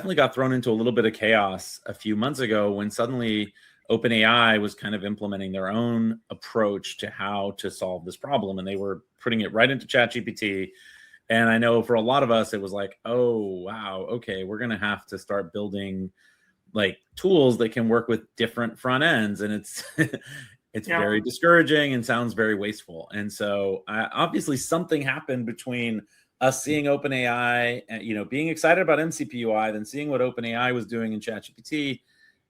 definitely got thrown into a little bit of chaos a few months ago when suddenly OpenAI was kind of implementing their own approach to how to solve this problem, and they were putting it right into ChatGPT. And I know for a lot of us, it was like, oh, wow, okay, we're going to have to start building like tools that can work with different front ends. And it's it's very discouraging and sounds very wasteful. And so obviously something happened between us seeing OpenAI, and, being excited about MCP-UI, then seeing what OpenAI was doing in ChatGPT,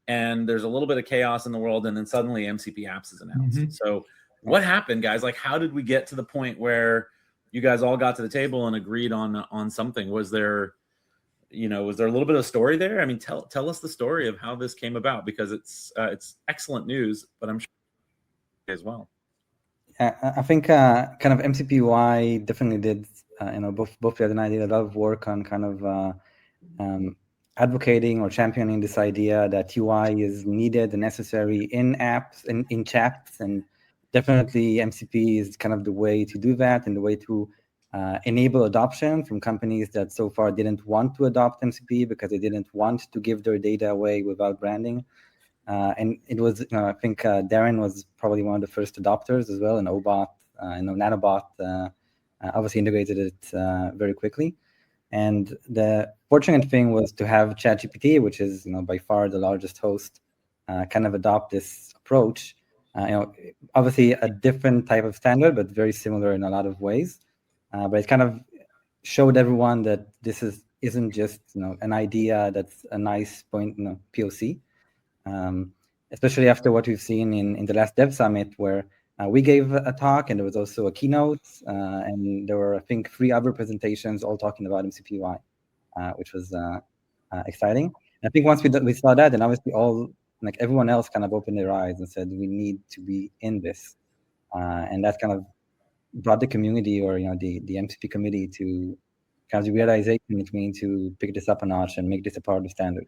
and there's a little bit of chaos in the world, and then suddenly MCP Apps is announced. So what happened, guys? Like, how did we get to the point where you guys all got to the table and agreed on something? Was there a little bit of story there? I mean, tell us the story of how this came about, because it's excellent news, but I'm sure as well. I think kind of MCP-UI definitely did, both Liad and I did a lot of work on kind of advocating or championing this idea that UI is needed and necessary in apps and in chats, and definitely MCP is kind of the way to do that and the way to enable adoption from companies that so far didn't want to adopt MCP because they didn't want to give their data away without branding. And it was, I think Darren was probably one of the first adopters as well, and OBot, Nanobot obviously integrated it very quickly. And the fortunate thing was to have ChatGPT, which is by far the largest host, kind of adopt this approach. Obviously a different type of standard, but very similar in a lot of ways. But it kind of showed everyone that this isn't just an idea that's a nice point, POC. Especially after what we've seen in the last Dev Summit, where we gave a talk and there was also a keynote, and there were, I think, 3 other presentations all talking about MCP-UI, which was exciting. And I think once we saw that, then obviously everyone else kind of opened their eyes and said, we need to be in this. And that kind of brought the community, or the MCP committee, to kind of the realization that we need to pick this up a notch and make this a part of the standard.